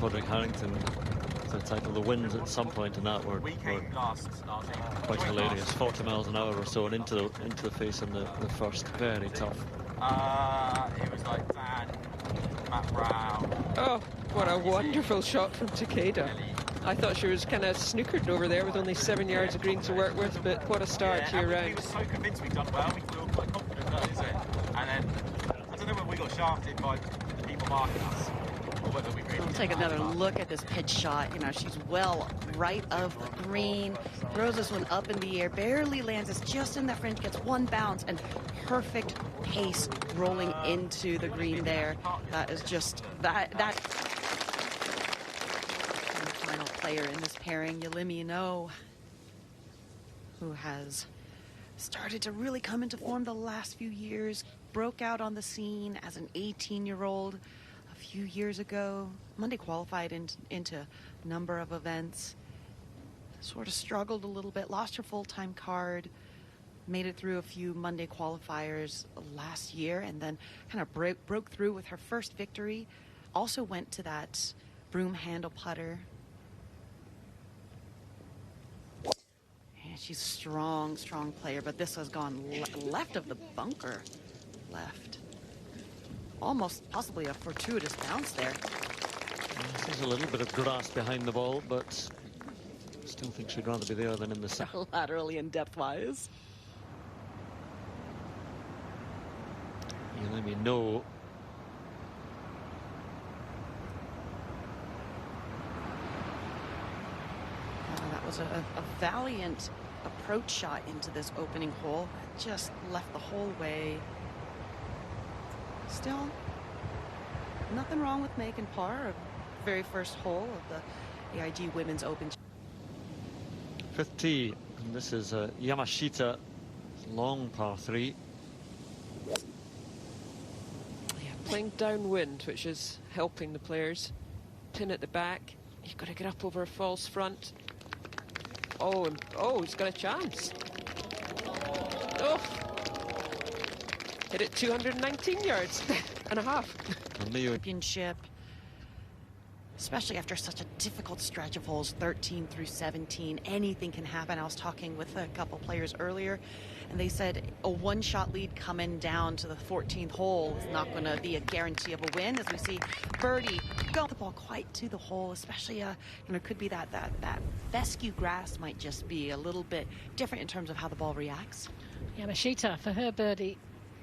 Roderick Harrington to tackle the winds at some point, and that were quite hilarious. 40 miles an hour or so, and into the face on the first. Very tough. It was like Matt Brown. Oh, what a wonderful shot from Takeda. I thought she was kind of snookered over there with only 7 yards of green to work with, but what a start to your round. We were so convinced we'd done well. We were quite confident, that is it. And then, I don't know whether we got shafted by people marking us, or whether we really... We'll take another look at this pitch shot. You know, she's well right of the green, throws this one up in the air, barely lands us just in that fringe, gets one bounce, and perfect pace rolling into the green there. That is just, that final player in this pairing, Yealimi, who has started to really come into form the last few years, broke out on the scene as an 18-year-old a few years ago, Monday qualified into a number of events, sort of struggled a little bit, lost her full-time card, made it through a few Monday qualifiers last year, and then kind of broke through with her first victory. Also went to that broom handle putter. And she's a strong player, but this has gone left of the bunker. Left. Almost possibly a fortuitous bounce there. There's a little bit of grass behind the ball, but still think she'd rather be there than in the sun. Laterally and depth-wise. You let me know. That was a valiant approach shot into this opening hole. Just left the whole way. Still, nothing wrong with making par. A very first hole of the AIG Women's Open. Fifth tee, and this is Yamashita, long par 3. Yeah, playing downwind, which is helping the players. Pin at the back. You've got to get up over a false front. Oh, he's got a chance. Oh, hit it 219 yards and a half. Championship, especially after such a difficult stretch of holes, 13 through 17, anything can happen. I was talking with a couple players earlier, and they said a one-shot lead coming down to the 14th hole is not going to be a guarantee of a win, as we see birdie go the ball quite to the hole, especially could be that fescue grass might just be a little bit different in terms of how the ball reacts. Yamashita for her birdie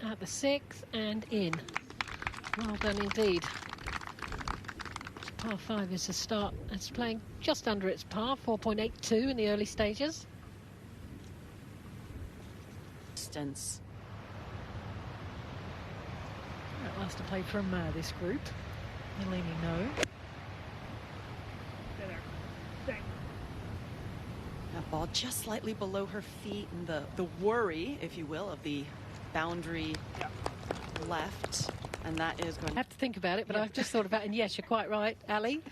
at the 6th and in. Well done indeed. Par 5 is the start. It's playing just under its par, 4.82 in the early stages. Distance. That last to play from this group. Yealimi, no. That ball just slightly below her feet, and the worry, if you will, of the boundary left, and that is going I have to think about it, but I've just thought about it, and yes, you're quite right, Ali.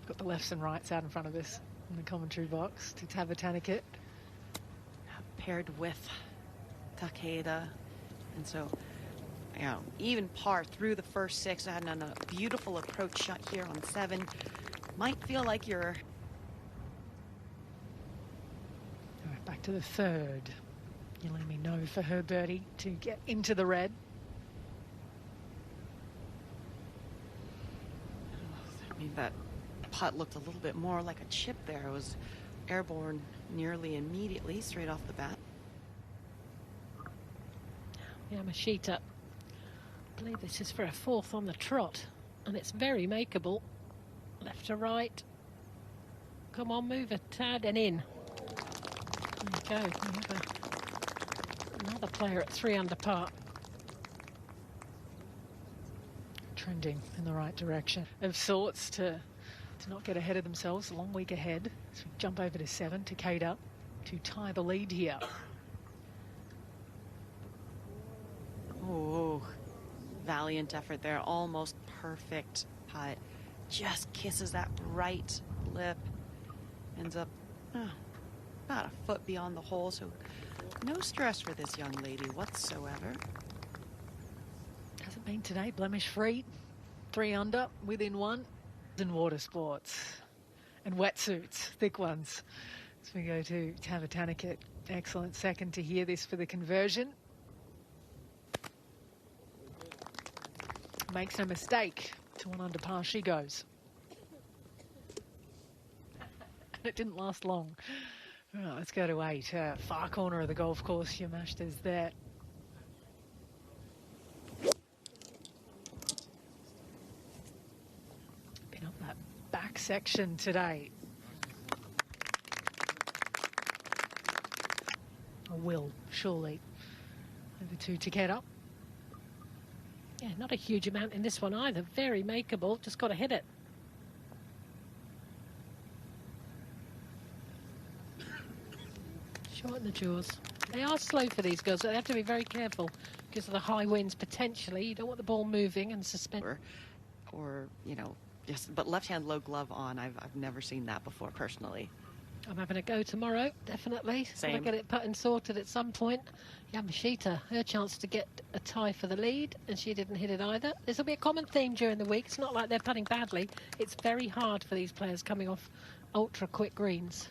Got the lefts and rights out in front of us in the commentary box to Tavatanakit. Paired with Takeda, and so, you know, even par through the first 6. I had a beautiful approach shot here on 7. Might feel like you're... All right, back to the 3rd. Yealimi no for her birdie to get into the red. I mean, that putt looked a little bit more like a chip there. It was airborne nearly immediately, straight off the bat. Yamashita. I believe this is for a 4th on the trot, and it's very makeable. Left to right. Come on, move a tad and in. There you go. We have another player at 3 under par. Trending in the right direction of sorts to not get ahead of themselves. A long week ahead. So we jump over to 7. Takeda to tie the lead here. Oh, valiant effort there. Almost perfect putt. Just kisses that right lip. Ends up about a foot beyond the hole. So no stress for this young lady whatsoever. Hasn't been today blemish free. 3 under within 1. in water sports and wetsuits, thick ones. As we go to Tavatanakit. Excellent second to hear this for the conversion. Makes no mistake. To 1 under par she goes. And it didn't last long. Right, let's go to 8. Far corner of the golf course. Yamashita's there. Been up that back section today. I will, surely. Over to Takeda. Yeah, not a huge amount in this one either. Very makeable. Just got to hit it. Short in the jaws. They are slow for these girls. So they have to be very careful because of the high winds potentially. You don't want the ball moving and suspend. Or you know, just but left-hand low glove on. I've never seen that before personally. I'm having a go tomorrow, definitely. Same. I'll get it put and sorted at some point. Yamashita, her chance to get a tie for the lead, and she didn't hit it either. This will be a common theme during the week. It's not like they're putting badly. It's very hard for these players coming off ultra-quick greens.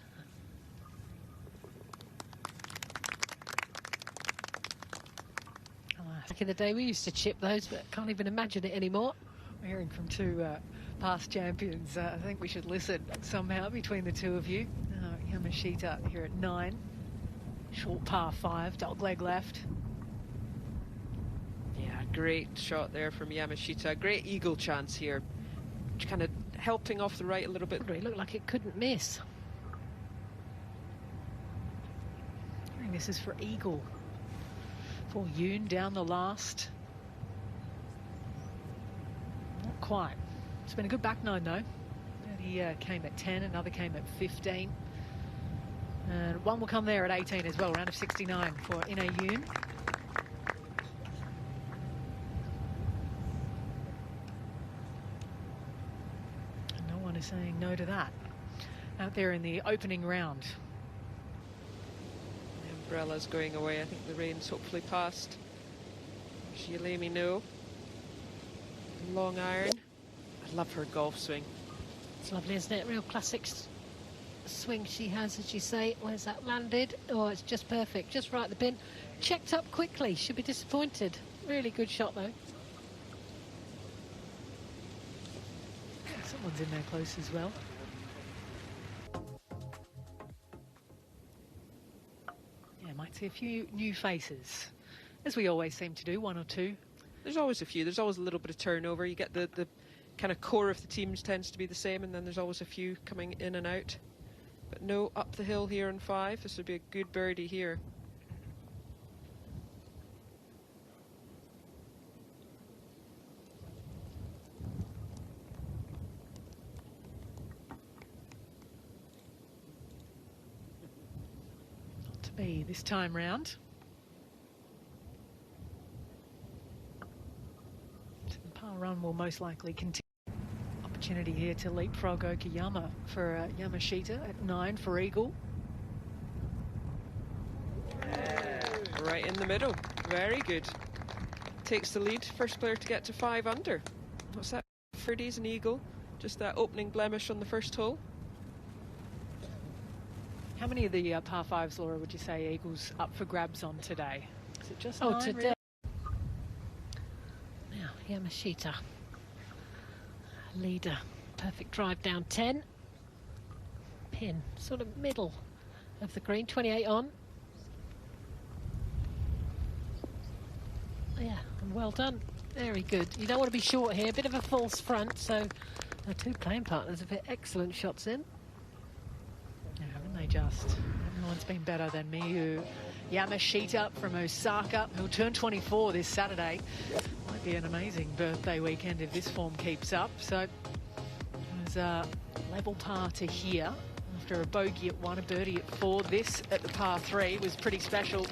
Back in the day, we used to chip those, but can't even imagine it anymore. We're hearing from two past champions. I think we should listen somehow between the two of you. Yamashita here at 9. Short par 5, dogleg left. Yeah, great shot there from Yamashita. Great eagle chance here. Kind of helping off the right a little bit. It looked like it couldn't miss. I think this is for eagle. For Yoon down the last. Not quite. It's been a good back nine though. He came at 10, another came at 15. And one will come there at 18 as well, round of 69 for Yoon. And no one is saying no to that. Out there in the opening round. The umbrella's going away. I think the rain's hopefully passed. Yealimi, no. Long iron. I love her golf swing. It's lovely, isn't it? Real classic swing she has, as you say. Where's that landed? Oh, it's just perfect. Just right at the pin. Checked up quickly. Should be disappointed. Really good shot, though. Someone's in there close as well. Yeah, might see a few new faces, as we always seem to do, one or two. There's always a few. There's always a little bit of turnover. You get the kind of core of the teams tends to be the same, and then there's always a few coming in and out. But no, up the hill here on 5. This would be a good birdie here. Not to be this time round. So the par run will most likely continue. Opportunity here to leapfrog Okayama for Yamashita at 9 for eagle. Right in the middle. Very good. Takes the lead. First player to get to 5 under. What's that? Birdies and eagle. Just that opening blemish on the first hole. How many of the par 5s, Laura, would you say eagles up for grabs on today? Is it just 9, today? really? Now, Yamashita. Leader. Perfect drive down 10. Pin. Sort of middle of the green. 28 on. Yeah, and well done. Very good. You don't want to be short here. A bit of a false front, so our two playing partners have hit excellent shots in. Yeah, haven't they just? No one's been better than Miyu Yamashita from Osaka, who'll turn 24 this Saturday. Might be an amazing birthday weekend if this form keeps up. So it was a level par to here after a bogey at 1, a birdie at 4. This at the par 3 was pretty special.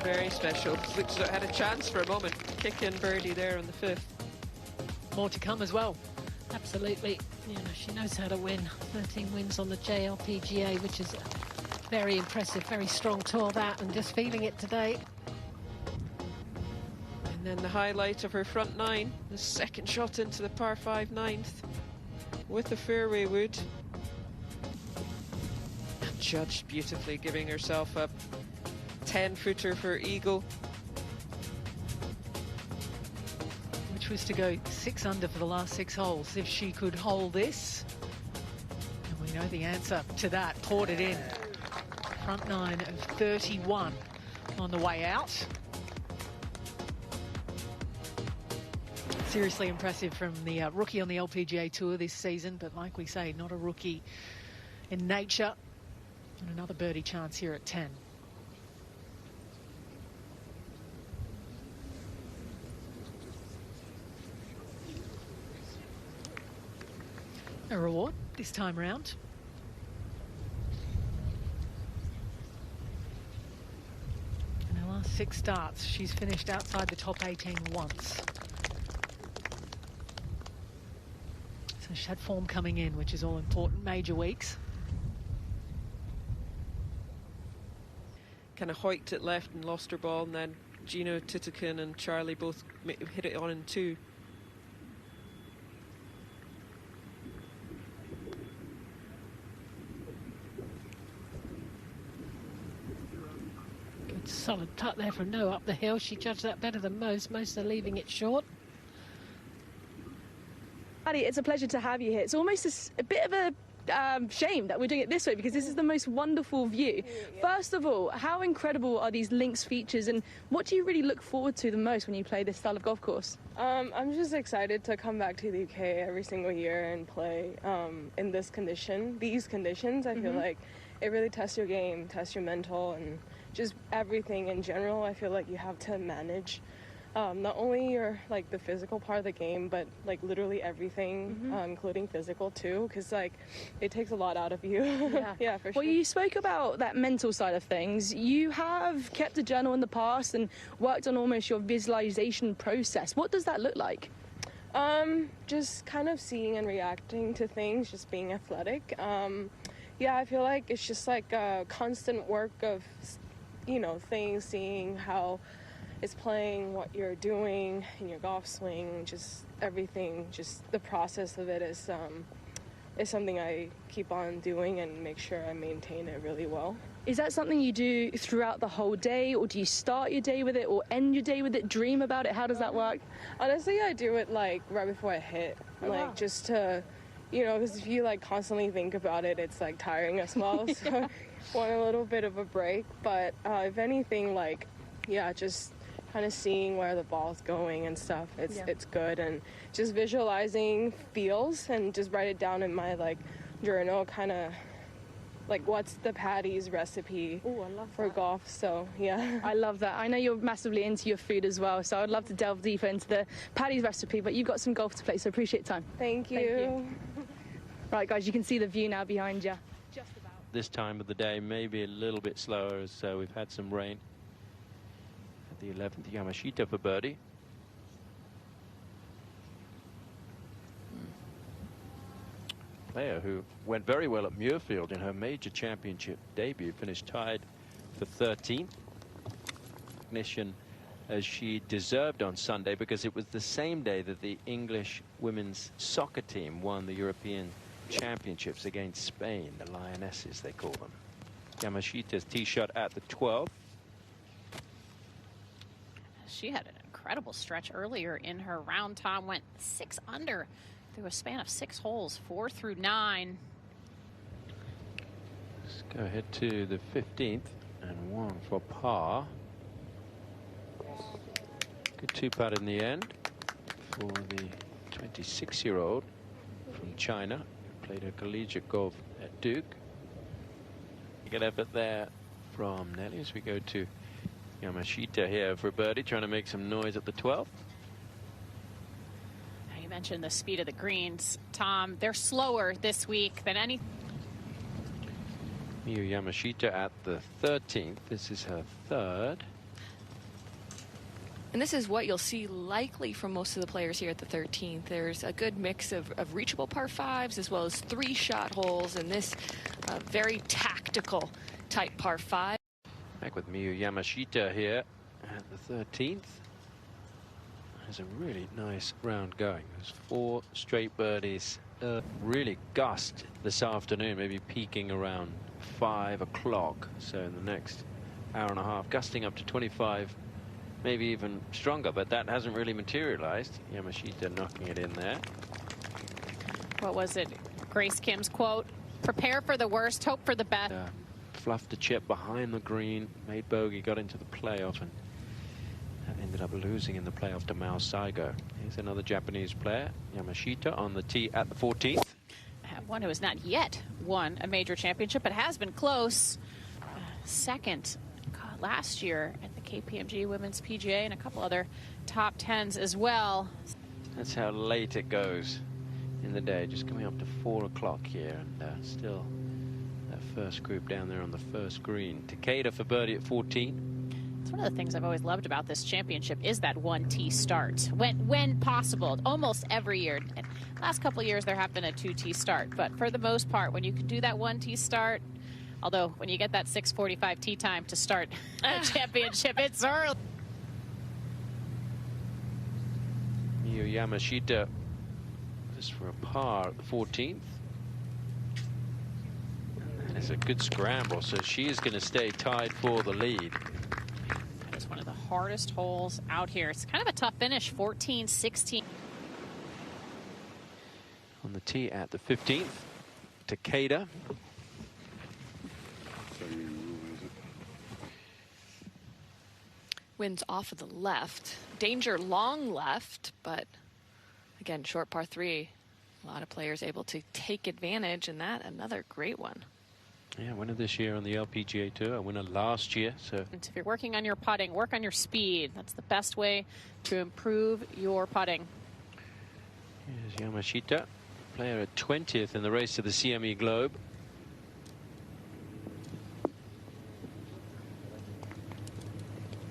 Very special. Looks like it had a chance for a moment. Kick in birdie there on the 5th. More to come as well. Absolutely. You know, she knows how to win. 13 wins on the JLPGA, which is very impressive. Very strong tour, that, and just feeling it today. And then the highlight of her front 9, the second shot into the par 5 9th. with the fairway wood. Judged beautifully, giving herself a 10-footer for eagle. Which was to go 6 under for the last 6 holes. If she could hold this, and we know the answer to that, poured it in. Front 9 of 31 on the way out. Seriously impressive from the rookie on the LPGA Tour this season, but like we say, not a rookie in nature. And another birdie chance here at 10. A reward this time round. In her last 6 starts, she's finished outside the top 18 once. So she had form coming in, which is all important, major weeks. Kind of hoiked it left and lost her ball, and then Gino Titikin and Charlie both hit it on in 2. Good solid putt there from No up the hill. She judged that better than most. Most are leaving it short. Paddy, it's a pleasure to have you here. It's almost a bit of a shame that we're doing it this way, because this is the most wonderful view. First of all, how incredible are these links features, and what do you really look forward to the most when you play this style of golf course? I'm just excited to come back to the UK every single year and play in these conditions. I feel like it really tests your game, tests your mental, and just everything in general. I feel like you have to manage not only your the physical part of the game, but literally everything, including physical too, because it takes a lot out of you. Yeah, for sure. Well, you spoke about that mental side of things. You have kept a journal in the past and worked on almost your visualization process. What does that look like? Just kind of seeing and reacting to things, just being athletic. Yeah, I feel like it's just a constant work of things, seeing how it's playing, what you're doing in your golf swing, just everything, just the process of it is something I keep on doing and make sure I maintain it really well. Is that something you do throughout the whole day, or do you start your day with it or end your day with it, dream about it? How does that work? Honestly, I do it right before I hit, just to, because if you constantly think about it, it's tiring as well. So I want a little bit of a break, but if anything, just kind of seeing where the ball's going and stuff, it's good, and just visualizing feels and just write it down in my journal, kind of what's the Paddy's recipe for golf. So yeah, I love that. I know you're massively into your food as well, so I'd love to delve deeper into the Paddy's recipe, but you've got some golf to play, so appreciate your time. Thank you. Right guys, you can see the view now behind you. Just about. This time of the day maybe a little bit slower, as we've had some rain. At the 11th, Yamashita for birdie. Player who went very well at Muirfield in her major championship debut, finished tied for 13th. Recognition as she deserved on Sunday, because it was the same day that the English women's soccer team won the European Championships against Spain, the Lionesses they call them. Yamashita's tee shot at the 12th. She had an incredible stretch earlier in her round. Tom went 6 under through a span of 6 holes, 4 through 9. Let's go ahead to the 15th and 1 for par. Good 2-putt in the end for the 26-year-old from China, who played her collegiate golf at Duke. Good effort there from Nelly as we go to Yamashita here for birdie, trying to make some noise at the 12th. You mentioned the speed of the greens, Tom. They're slower this week than any. Miyu Yamashita at the 13th. This is her 3rd. And this is what you'll see likely from most of the players here at the 13th. There's a good mix of reachable par 5s as well as 3-shot holes, and this very tactical type par 5. Back with Miyu Yamashita here at the 13th. There's a really nice round going. There's 4 straight birdies really gust this afternoon, maybe peaking around 5 o'clock. So in the next hour and a half, gusting up to 25, maybe even stronger, but that hasn't really materialized. Yamashita knocking it in there. What was it? Grace Kim's quote, prepare for the worst, hope for the best. Fluffed a chip behind the green, made bogey, got into the playoff, and ended up losing in the playoff to Mao Saigo. Here's another Japanese player, Yamashita, on the tee at the 14th. One who has not yet won a major championship, but has been close. Second last year at the KPMG Women's PGA, and a couple other top 10s as well. That's how late it goes in the day, just coming up to 4 o'clock here, and still that first group down there on the first green. Takeda for birdie at 14. It's one of the things I've always loved about this championship is that 1-tee start when possible, almost every year. And last couple of years there have been a 2-tee start, but for the most part, when you can do that 1-tee start, although when you get that 6:45 tee time to start a championship, it's early. Miyu Yamashita just for a par at the 14th. And it's a good scramble, so she is going to stay tied for the lead. That is one of the hardest holes out here. It's kind of a tough finish, 14-16. On the tee at the 15th, Takeda. Winds off of the left. Danger long left, but again, short par 3. A lot of players able to take advantage, and that another great one. Yeah, winner this year on the LPGA Tour, a winner last year. So if you're working on your putting, work on your speed. That's the best way to improve your putting. Here's Yamashita, player at 20th in the race to the CME Globe.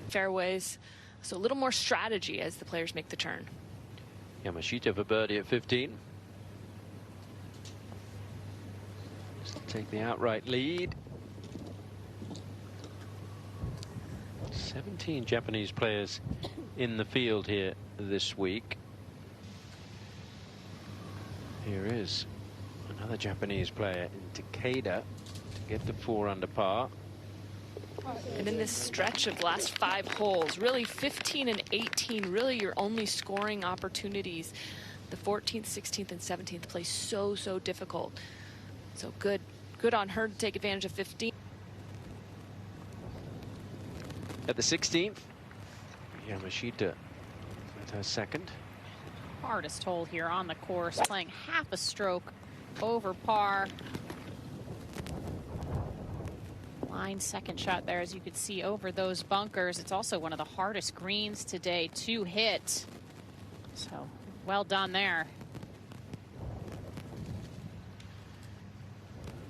Fairways, so a little more strategy as the players make the turn. Yamashita for birdie at 15. Just to take the outright lead. 17 Japanese players in the field here this week. Here is another Japanese player in Takeda to get the 4 under par. And in this stretch of last 5 holes, really 15 and 18, really your only scoring opportunities. The 14th, 16th, and 17th play so difficult. So good on her to take advantage of 15. At the 16th, Yamashita with her second. Hardest hole here on the course, playing half a stroke over par. Line second shot there, as you could see, over those bunkers. It's also one of the hardest greens today to hit. So well done there.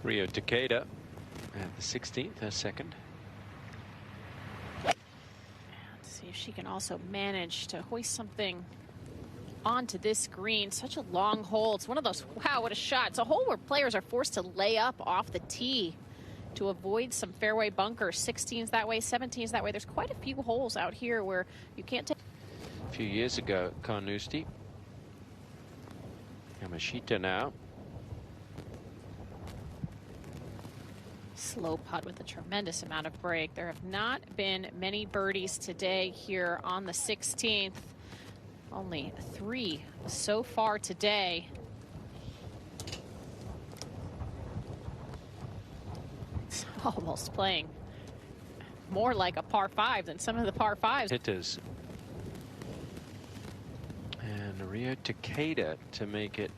Rio Takeda at the 16th, her second. Let's see if she can also manage to hoist something onto this green. Such a long hole. It's one of those, wow, what a shot. It's a hole where players are forced to lay up off the tee to avoid some fairway bunkers. 16s that way, 17s that way. There's quite a few holes out here where you can't take. A few years ago, Carnoustie. Yamashita now. Slow putt with a tremendous amount of break. There have not been many birdies today here on the 16th. Only 3 so far today. It's almost playing more like a par 5 than some of the par 5s. Hitters. And Rio Takeda to make it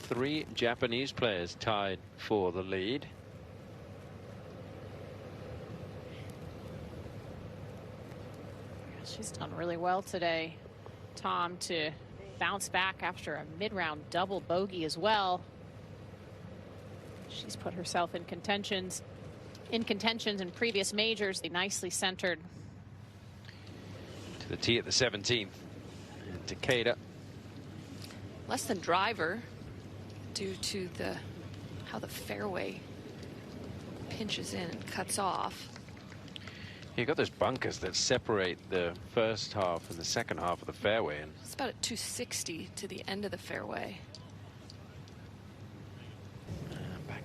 3 Japanese players tied for the lead. She's done really well today, Tom, to bounce back after a mid-round double bogey as well. She's put herself in contentions in previous majors. Nicely centered. To the tee at the 17th. And Takeda. Less than driver due to how the fairway pinches in and cuts off. You've got those bunkers that separate the first half and the second half of the fairway. And it's about at 260 to the end of the fairway.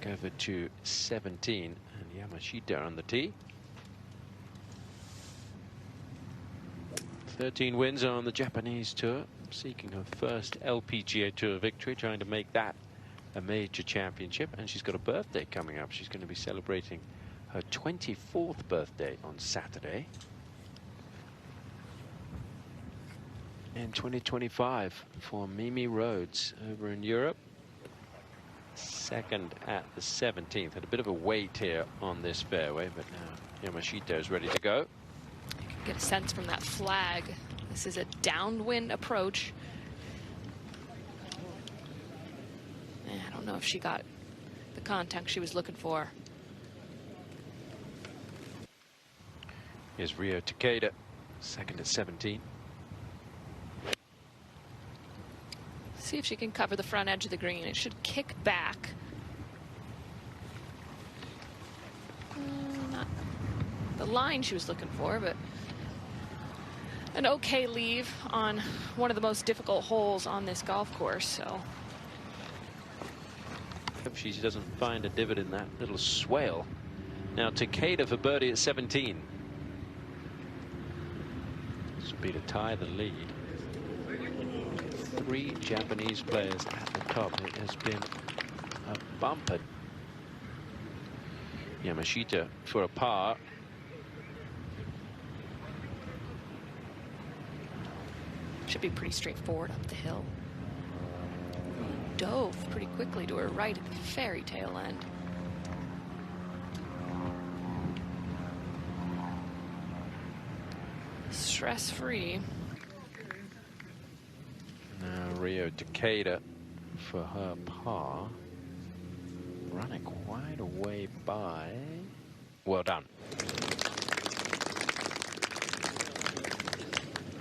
back over to 17, and Yamashita on the tee. 13 wins on the Japanese tour, seeking her first LPGA Tour victory, trying to make that a major championship. And she's got a birthday coming up. She's going to be celebrating her 24th birthday on Saturday in 2025 for Mimi Rhodes over in Europe. Second at the 17th. Had a bit of a wait here on this fairway, but now Yamashita is ready to go. You can get a sense from that flag. This is a downwind approach. I don't know if she got the contact she was looking for. Here's Rio Takeda, second at 17. See if she can cover the front edge of the green. It should kick back. Not the line she was looking for, but an okay leave on one of the most difficult holes on this golf course. So If she doesn't find a divot in that little swale. Now Takeda for birdie at 17. This would be to tie the lead. 3 Japanese players at the top. It has been a bumper. Yamashita for a par. should be pretty straightforward up the hill. Dove pretty quickly to her right at the very tail end. Stress-free. Now Rio Takeda for her par. Running quite a way by. Well done.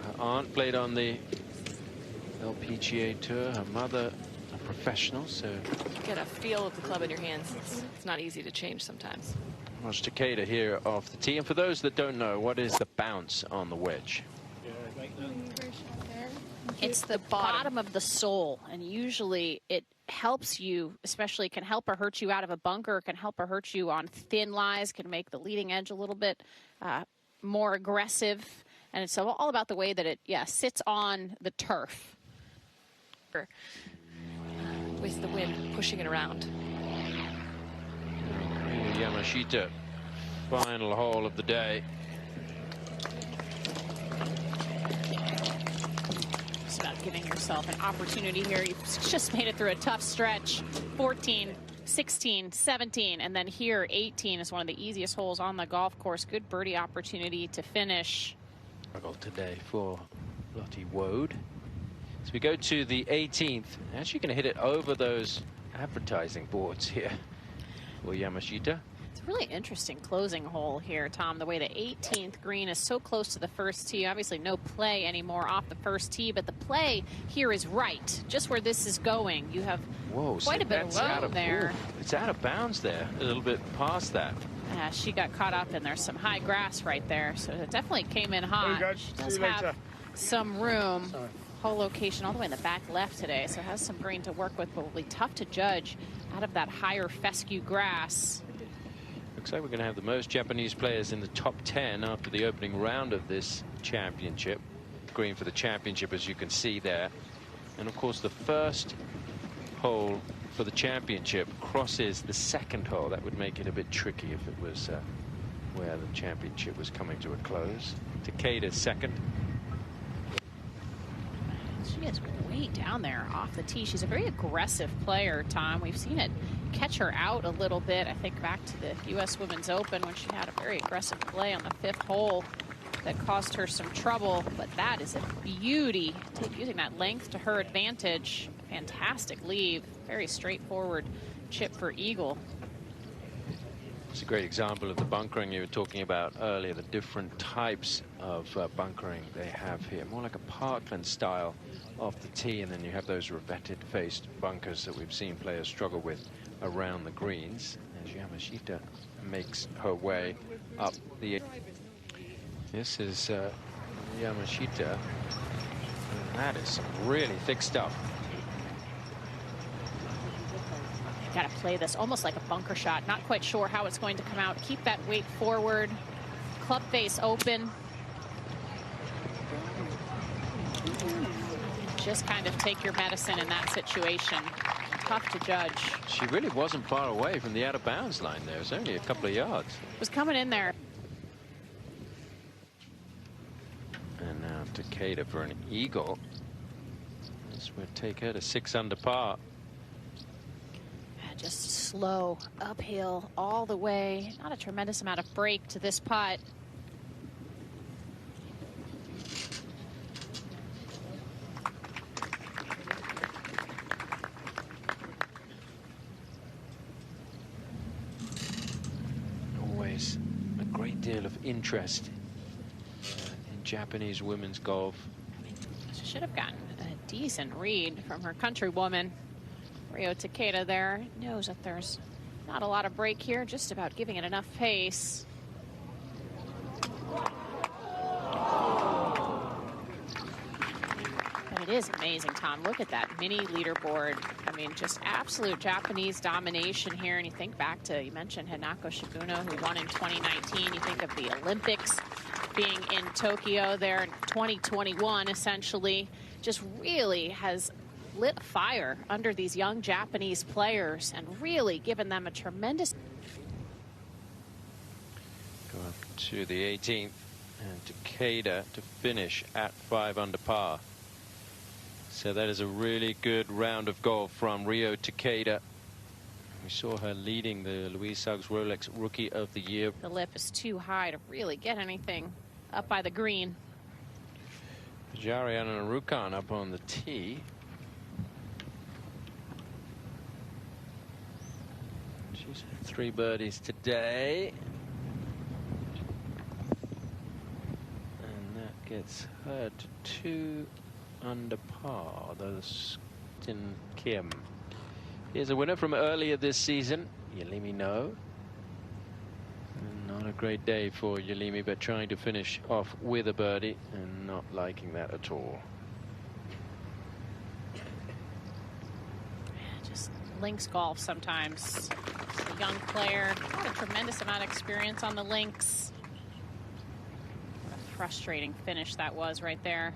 Her aunt played on the LPGA Tour. Her mother a professional, so... Get a feel of the club in your hands. It's not easy to change sometimes. Watch Takeda here off the tee. And for those that don't know, what is the bounce on the wedge? It's the bottom of the sole, and usually it helps you, especially can help or hurt you out of a bunker, can help or hurt you on thin lies, can make the leading edge a little bit more aggressive, and it's all about the way that it sits on the turf. With the wind pushing it around. Yamashita, final hole of the day. It's about giving yourself an opportunity here. You've just made it through a tough stretch. 14, 16, 17, and then here 18 is one of the easiest holes on the golf course. Good birdie opportunity to finish. Struggle today for Lottie Wode. So we go to the 18th. Actually going to hit it over those advertising boards here for Yamashita. It's a really interesting closing hole here, Tom, the way the 18th green is so close to the first tee. Obviously no play anymore off the first tee, but the play here is right, just where this is going. You have quite a bit of room there. It's out of bounds there, a little bit past that. She got caught up, and there's some high grass right there, so it definitely came in hot. She does have some room. Hole location all the way in the back left today, so it has some green to work with, but will be tough to judge out of that higher fescue grass. Looks like we're going to have the most Japanese players in the top 10 after the opening round of this championship. Green for the championship, as you can see there. And of course the first hole for the championship crosses the second hole. That would make it a bit tricky if it was where the championship was coming to a close. Takeda's second. She is way down there off the tee. She's a very aggressive player, Tom. We've seen it catch her out a little bit. I think back to the U.S. Women's Open when she had a very aggressive play on the 5th hole that caused her some trouble. But that is a beauty, using that length to her advantage. Fantastic leave. Very straightforward chip for eagle. It's a great example of the bunkering you were talking about earlier, the different types of bunkering they have here. More like a Parkland style off the tee, and then you have those revetted faced bunkers that we've seen players struggle with around the greens. As Yamashita makes her way up the... This is Yamashita, and that is some really thick stuff. Got to play this almost like a bunker shot. Not quite sure how it's going to come out. Keep that weight forward. Club face open. Just kind of take your medicine in that situation. Tough to judge. She really wasn't far away from the out of bounds line there. It was only a couple of yards. Was coming in there. And now Takeda for an eagle. This would take her to 6 under par. Just slow uphill all the way. Not a tremendous amount of break to this putt. Always a great deal of interest in Japanese women's golf. She should have gotten a decent read from her countrywoman. Rio Takeda there knows that there's not a lot of break here, just about giving it enough pace. But it is amazing, Tom. Look at that mini leaderboard. I mean, just absolute Japanese domination here. And you think back to, you mentioned Hinako Shibuno, who won in 2019. You think of the Olympics being in Tokyo there in 2021, essentially. Just really has lit a fire under these young Japanese players and really given them a tremendous. Go up to the 18th, and Takeda to finish at 5 under par. So that is a really good round of golf from Rio Takeda. We saw her leading the Louise Suggs Rolex Rookie of the Year. The lip is too high to really get anything up by the green. Jariana Narukan up on the tee. She's had 3 birdies today. And that gets her to 2 under par. Those Tin Kim. Here's a winner from earlier this season. Yealimi no. Not a great day for Yealimi, but trying to finish off with a birdie and not liking that at all. Just links golf sometimes. A young player, not a tremendous amount of experience on the links. What a frustrating finish that was right there.